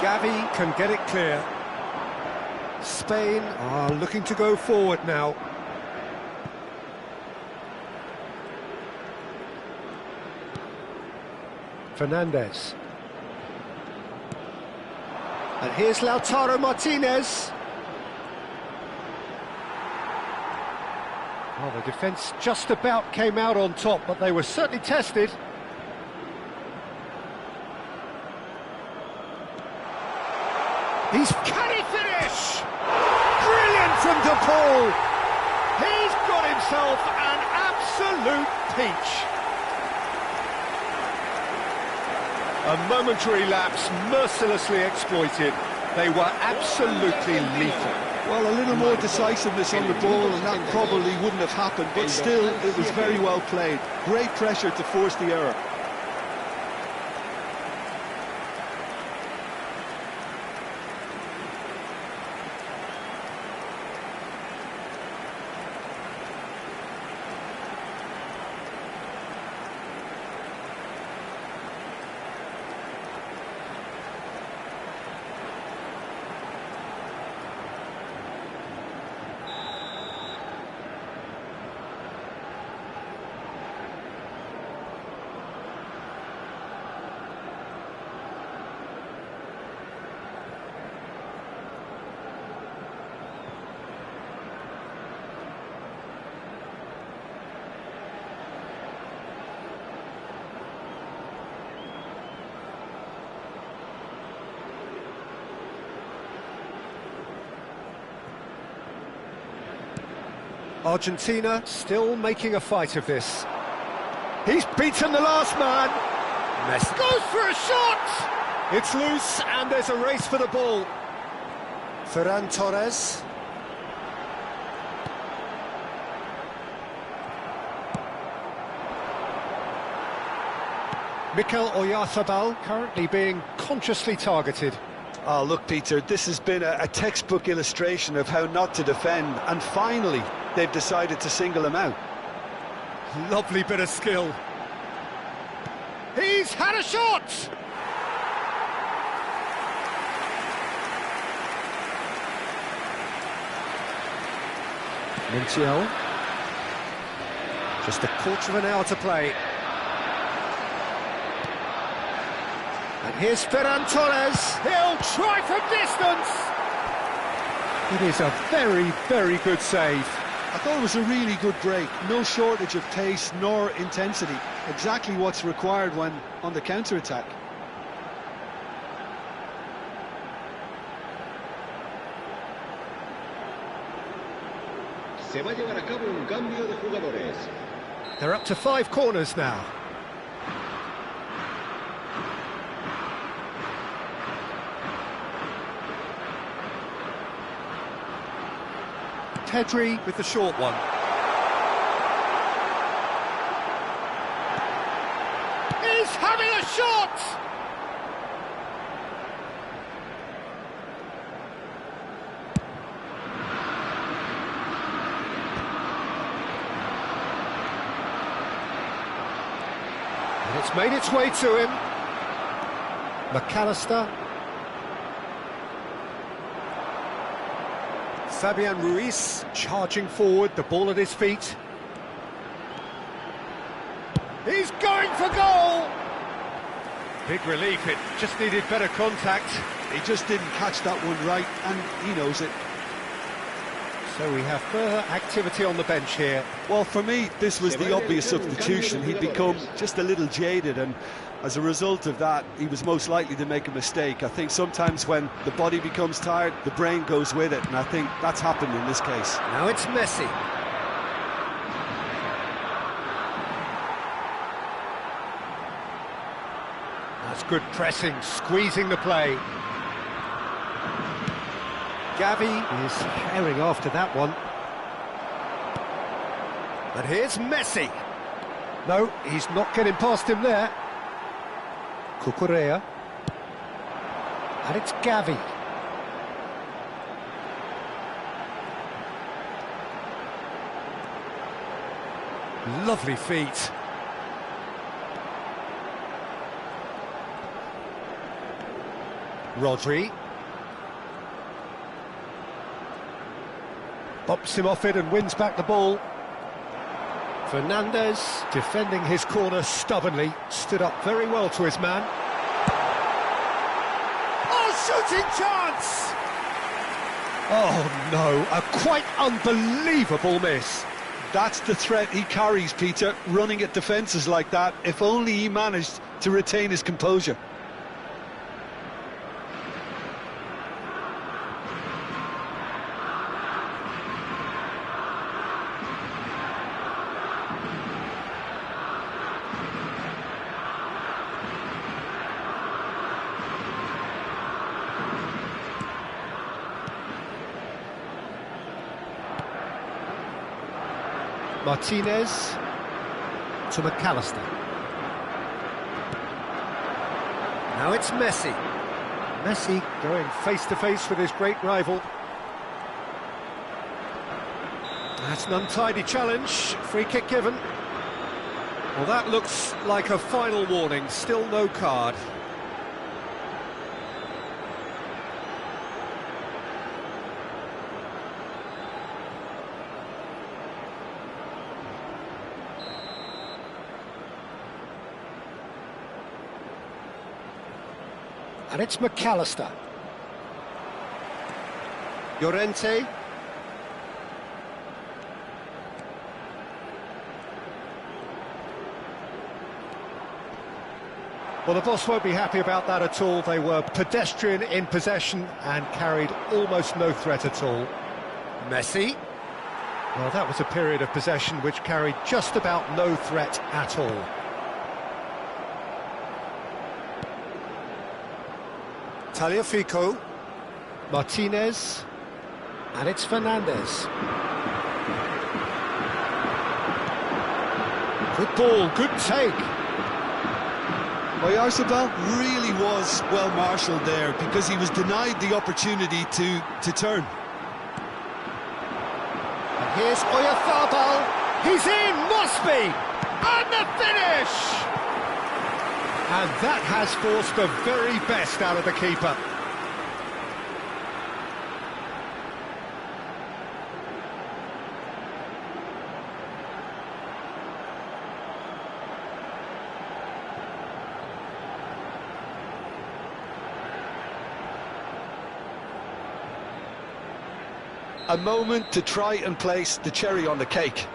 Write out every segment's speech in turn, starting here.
Gavi can get it clear. Spain are looking to go forward now. Fernandez. And here's Lautaro Martinez. Well, the defence just about came out on top, but they were certainly tested. Can he finish? Brilliant from De Paul. He's got himself an absolute peach. A momentary lapse mercilessly exploited. They were absolutely lethal. Well, a little more decisiveness on the ball and that probably wouldn't have happened, but still, it was very well played. Great pressure to force the error. Argentina still making a fight of this. He's beaten the last man. Messi goes for a shot! It's loose and there's a race for the ball. Ferran Torres. Mikel Oyarzabal currently being consciously targeted. Oh, look, Peter, this has been a textbook illustration of how not to defend, and finally, they've decided to single him out. Lovely bit of skill. He's had a shot! Montiel. Just a quarter of an hour to play. And here's Ferran Torres. He'll try from distance. It is a very, very good save. I thought it was a really good break. No shortage of pace nor intensity. Exactly what's required when on the counter-attack. Se va a llevar a cabo un cambio de jugadores. They're up to 5 corners now. Pedri with the short one. He's having a shot! And it's made its way to him. McAllister. Fabian Ruiz charging forward, the ball at his feet. He's going for goal! Big relief, it just needed better contact. He just didn't catch that one right, and he knows it. So we have further activity on the bench here. Well, for me, this was the obvious substitution. He'd become just a little jaded, and as a result of that, he was most likely to make a mistake. I think sometimes when the body becomes tired, the brain goes with it, and I think that's happened in this case. Now it's Messi. That's good pressing, squeezing the play. Gavi is herring after that one. And here's Messi. No, he's not getting past him there. Cucurella. And it's Gavi. Lovely feet. Rodri. Bops him off it and wins back the ball. Fernandez, defending his corner stubbornly, stood up very well to his man. Oh, shooting chance! Oh no, a quite unbelievable miss. That's the threat he carries, Peter, running at defences like that. If only he managed to retain his composure. Martinez to McAllister. Now it's Messi. Messi going face-to-face with his great rival. That's an untidy challenge. Free kick given. Well, that looks like a final warning. Still no card. And it's McAllister. Llorente. Well, the boss won't be happy about that at all. They were pedestrian in possession and carried almost no threat at all. Messi. Well, that was a period of possession which carried just about no threat at all. Tagliafico, Martinez, and it's Fernandez. Good ball, good take. Oyarzabal really was well marshalled there because he was denied the opportunity to turn. And here's Oyarzabal. He's in, must be! And the finish! And that has forced the very best out of the keeper. A moment to try and place the cherry on the cake.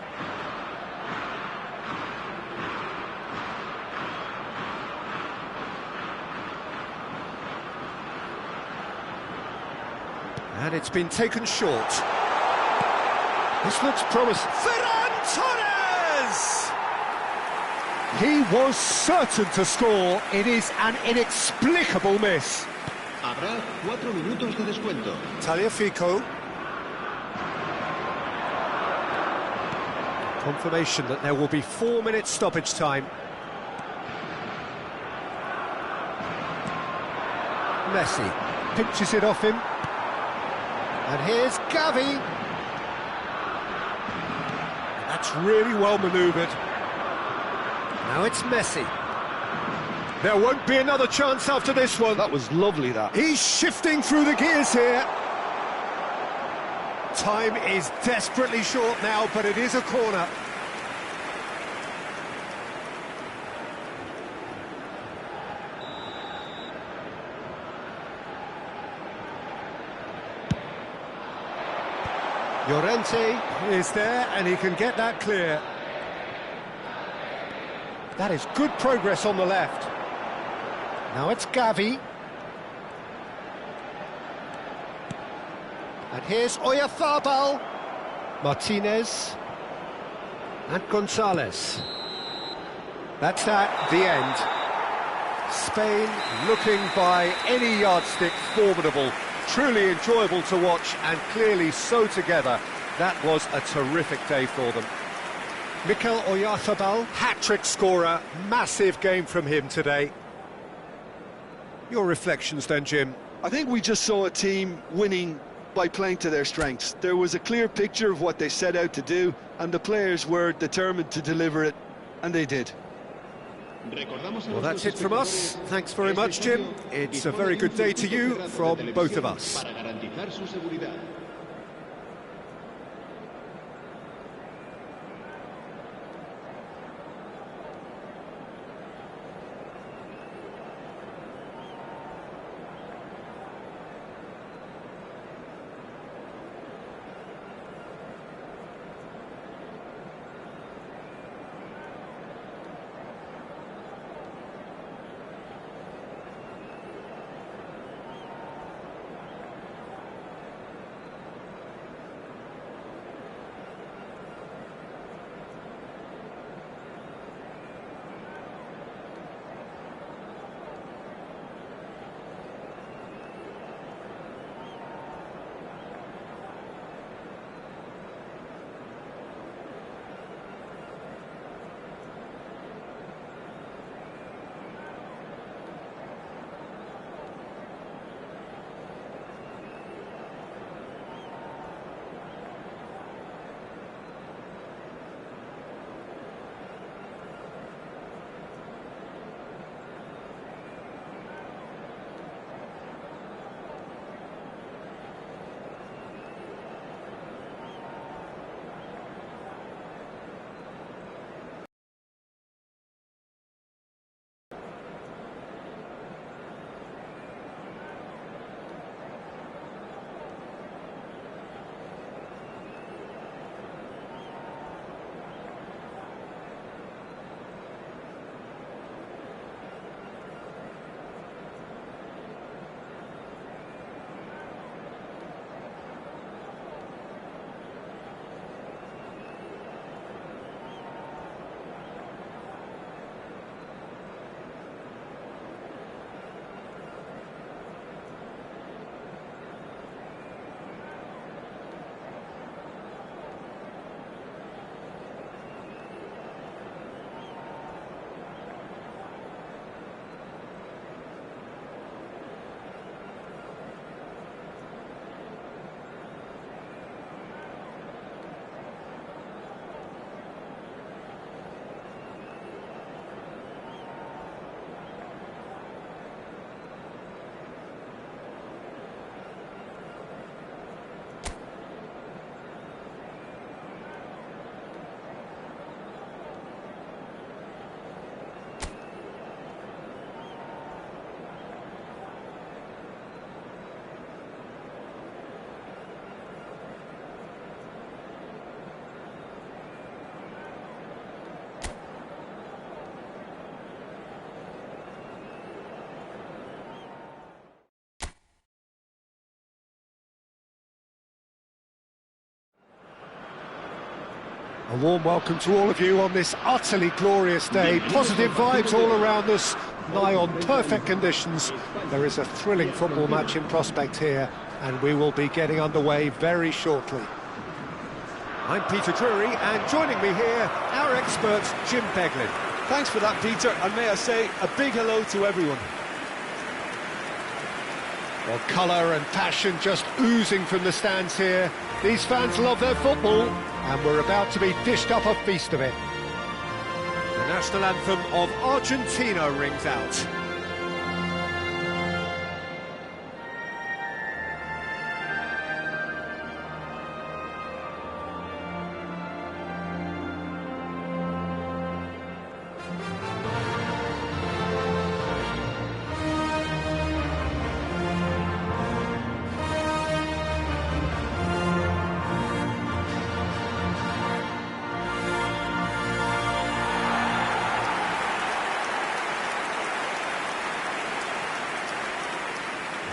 And it's been taken short. This looks promising. Ferran Torres! He was certain to score. It is an inexplicable miss. Habrá 4 minutos de descuento. Tagliafico. Confirmation that there will be 4 minutes stoppage time. Messi pinches it off him. And here's Gavi. That's really well manoeuvred. Now it's Messi. There won't be another chance after this one. That was lovely, that. He's shifting through the gears here. Time is desperately short now, but it is a corner. Llorente is there, and he can get that clear. That is good progress on the left. Now it's Gavi. And here's Oyarzabal. Martinez. And Gonzalez. That's the end. Spain looking by any yardstick formidable. Truly enjoyable to watch and clearly so together. That was a terrific day for them. Mikel Oyarzabal, hat-trick scorer, massive game from him today. Your reflections then, Jim? I think we just saw a team winning by playing to their strengths. There was a clear picture of what they set out to do, and the players were determined to deliver it, and they did. Well, that's it from us. Thanks very much, Jim. It's a very good day to you from both of us. A warm welcome to all of you on this utterly glorious day. Positive vibes all around us, nigh on perfect conditions. There is a thrilling football match in prospect here, and we will be getting underway very shortly. I'm Peter Drury, and joining me here, our expert, Jim Beglin. Thanks for that, Peter, and may I say a big hello to everyone. Well, colour and passion just oozing from the stands here. These fans love their football, and we're about to be dished up a feast of it. The national anthem of Argentina rings out.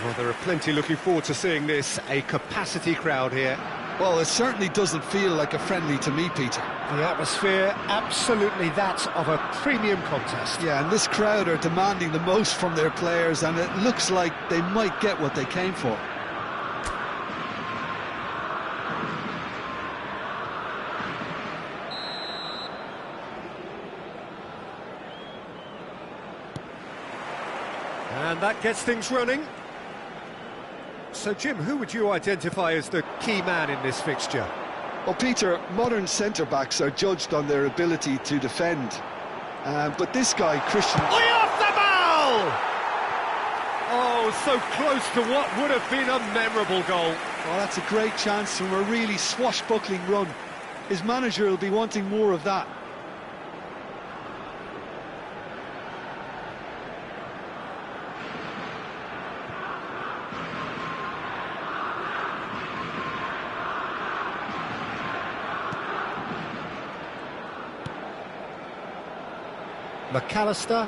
Well, there are plenty looking forward to seeing this, a capacity crowd here. Well, it certainly doesn't feel like a friendly to me, Peter. The atmosphere, absolutely that of a premium contest. Yeah, and this crowd are demanding the most from their players, and it looks like they might get what they came for. And that gets things running. So, Jim, who would you identify as the key man in this fixture? Well, Peter, modern centre-backs are judged on their ability to defend. But this guy, Christian... Off the ball! Oh, so close to what would have been a memorable goal. Well, that's a great chance from a really swashbuckling run. His manager will be wanting more of that. McAllister.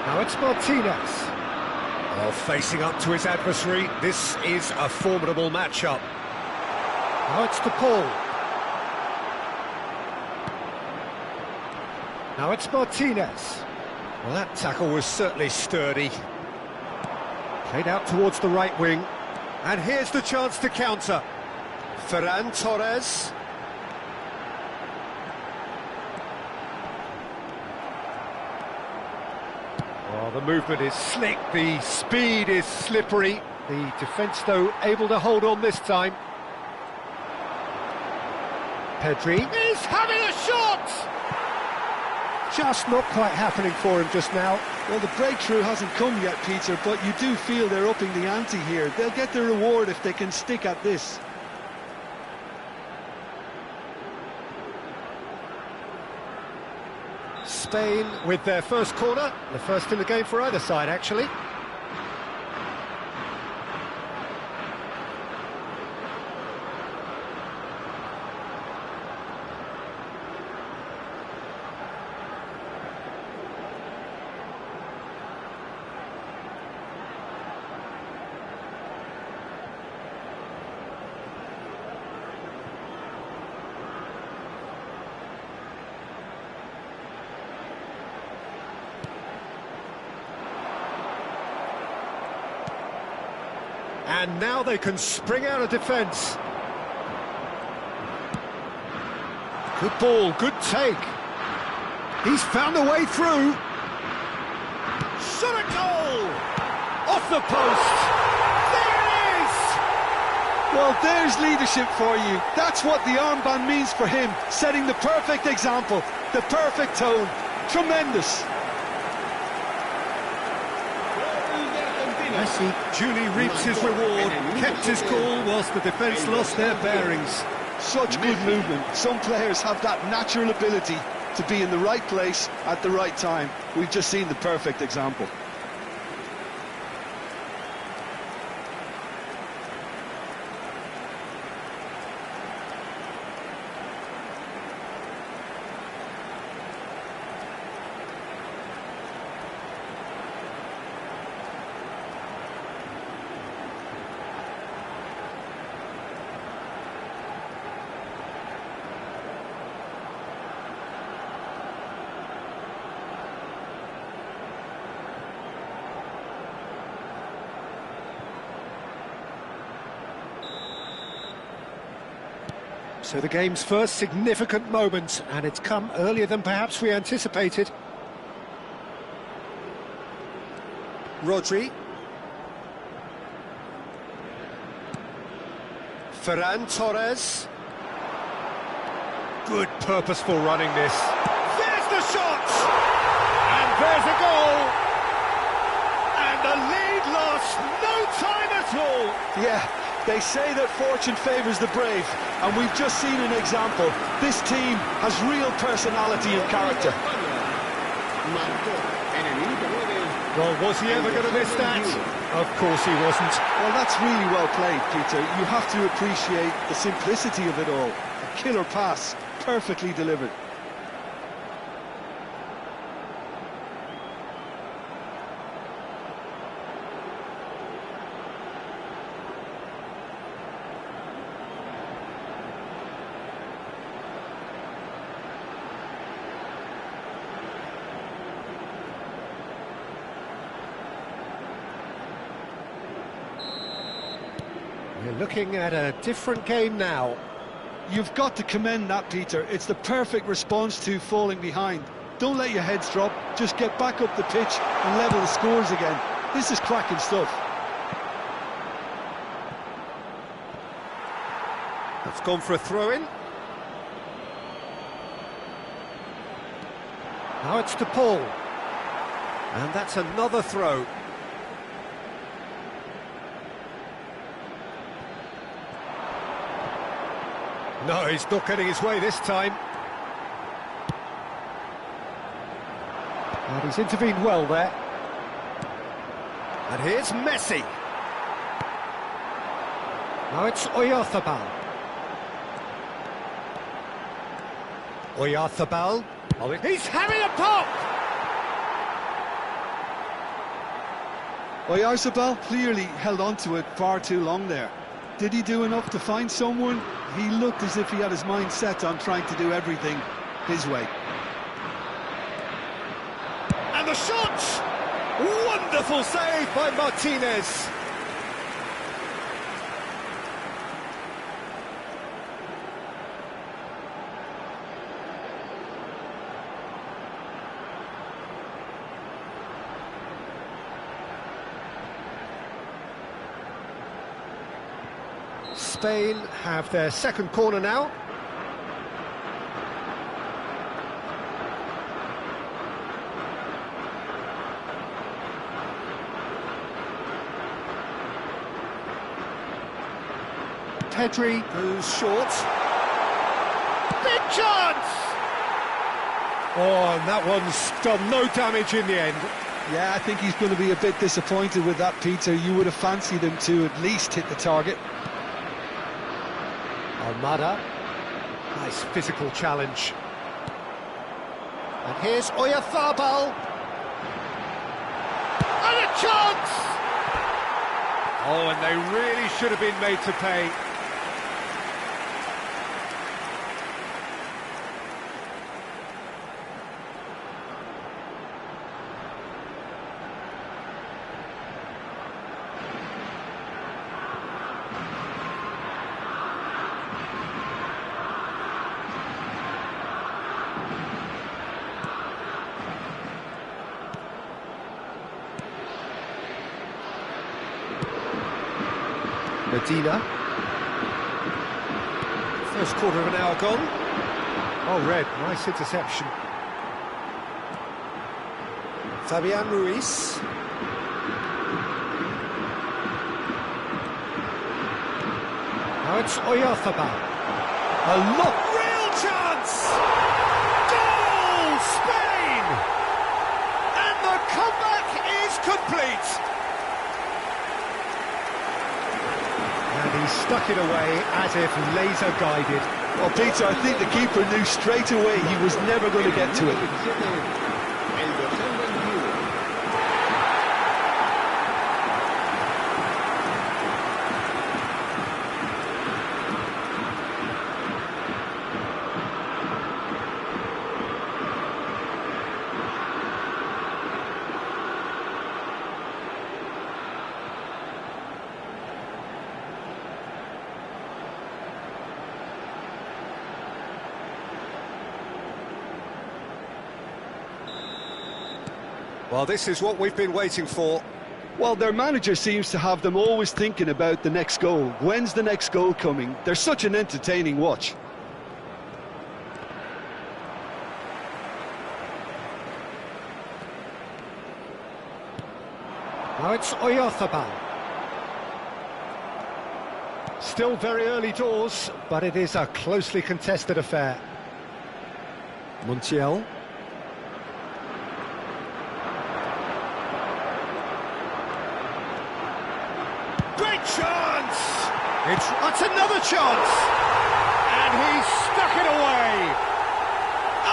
Now it's Martinez. Oh, facing up to his adversary. This is a formidable matchup. Now it's DePaul. Now it's Martinez. Well, that tackle was certainly sturdy. Played out towards the right wing. And here's the chance to counter. Ferran Torres. Oh, the movement is slick, the speed is slippery. The defence, though, able to hold on this time. Pedri is having a shot! Just not quite happening for him just now. Well, the breakthrough hasn't come yet, Peter, but you do feel they're upping the ante here. They'll get their reward if they can stick at this. Spain with their first corner, the first in the game for either side, actually. And now they can spring out of defence. Good ball, good take. He's found a way through. Shot a goal! Off the post. There it is! Well, there's leadership for you. That's what the armband means for him, setting the perfect example, the perfect tone. Tremendous. Messi duly reaps his reward, kept his cool whilst the defence lost their bearings. Such good movement. Some players have that natural ability to be in the right place at the right time. We've just seen the perfect example. So the game's first significant moment, and it's come earlier than perhaps we anticipated. Rodri. Ferran Torres. Good purposeful running this. There's the shot! And there's a goal! And the lead lost no time at all! Yeah. They say that fortune favours the brave, and we've just seen an example. This team has real personality and character. Well, was he ever going to miss that? Of course he wasn't. Well, that's really well played, Peter. You have to appreciate the simplicity of it all. A killer pass, perfectly delivered. We're looking at a different game now. You've got to commend that, Peter. It's the perfect response to falling behind. Don't let your heads drop, just get back up the pitch and level the scores again. This is cracking stuff. That's gone for a throw-in. Now it's to Paul. And that's another throw. No, he's not getting his way this time. And he's intervened well there. And here's Messi. Now it's Oyarzabal. Oyarzabal. Oh, he's having a pop! Oyarzabal clearly held on to it far too long there. Did he do enough to find someone? He looked as if he had his mind set on trying to do everything his way. And the shot! Wonderful save by Martinez. Spain have their second corner now. Pedri goes short. Big chance! Oh, and that one's done no damage in the end. Yeah, I think he's going to be a bit disappointed with that, Peter. You would have fancied him to at least hit the target. Almada, nice physical challenge. And here's Oyarzabal. And a chance! Oh, and they really should have been made to pay. Medina. First quarter of an hour gone. Oh, Red, nice interception. Fabian Ruiz. Now it's Oyarzabal. A lot. Real chance! Goal! Spain! And the comeback is complete. He stuck it away as if laser-guided. Well, Peter, I think the keeper knew straight away he was never going to get to it. Well, this is what we've been waiting for. Well, their manager seems to have them always thinking about the next goal. When's the next goal coming? They're such an entertaining watch. Now it's Oyarzabal. Still very early doors, but it is a closely contested affair. Montiel. Great chance! That's another chance! And he stuck it away!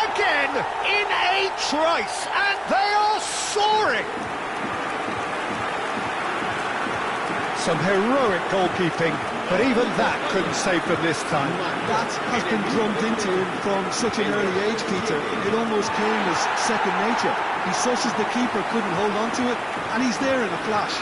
Again, in a trice, and they are soaring! Some heroic goalkeeping, but even that couldn't save them this time. That has been drummed into him from such an early age, Peter. It almost came as second nature. He susses the keeper couldn't hold on to it, and he's there in a flash.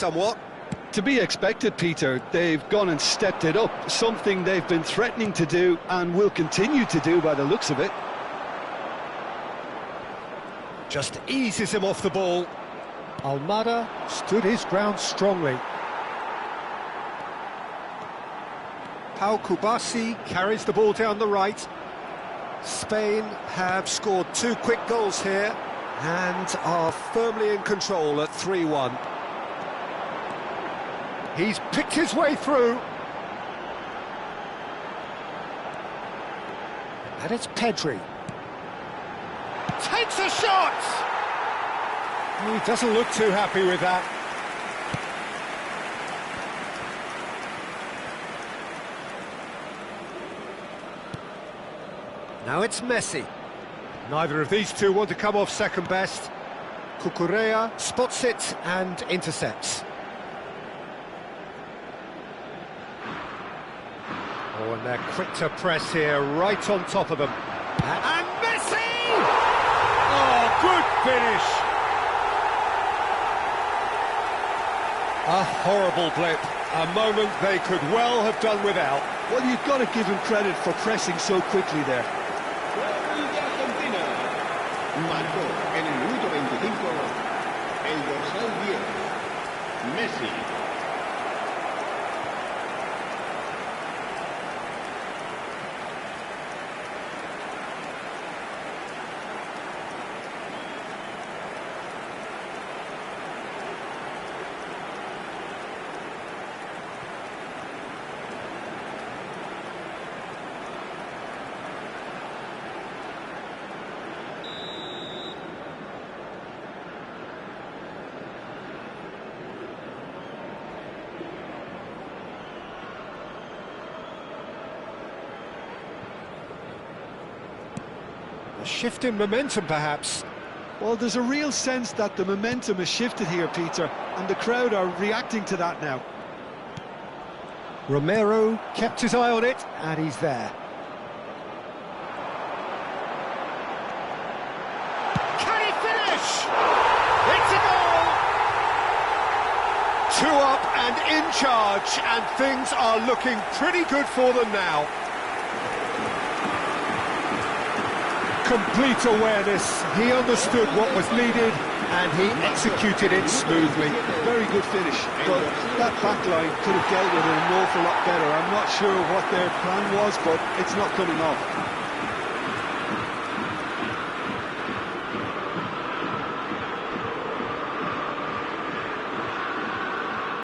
somewhat. To be expected, Peter. They've gone and stepped it up, something they've been threatening to do and will continue to do by the looks of it. Just eases him off the ball. Almada stood his ground strongly. Pau Kubasi carries the ball down the right. Spain have scored 2 quick goals here and are firmly in control at 3-1. He's picked his way through. And it's Pedri. Takes a shot! He doesn't look too happy with that. Now it's Messi. Neither of these two want to come off second best. Cucurella spots it and intercepts. Oh, and they're quick to press here, right on top of them. And Messi! Oh, good finish! A horrible blip, a moment they could well have done without. Well, you've got to give him credit for pressing so quickly there. Argentina. Marcó en el minuto 25 el dorsal 10, Messi. A shift in momentum, perhaps. Well, there's a real sense that the momentum has shifted here, Peter, and the crowd are reacting to that now. Romero kept his eye on it, and he's there. Can he finish? It's a goal! 2 up and in charge, and things are looking pretty good for them now. Complete awareness, he understood what was needed and he executed it smoothly. Very good finish, but that back line could have dealt with it an awful lot better. I'm not sure what their plan was, but it's not coming off.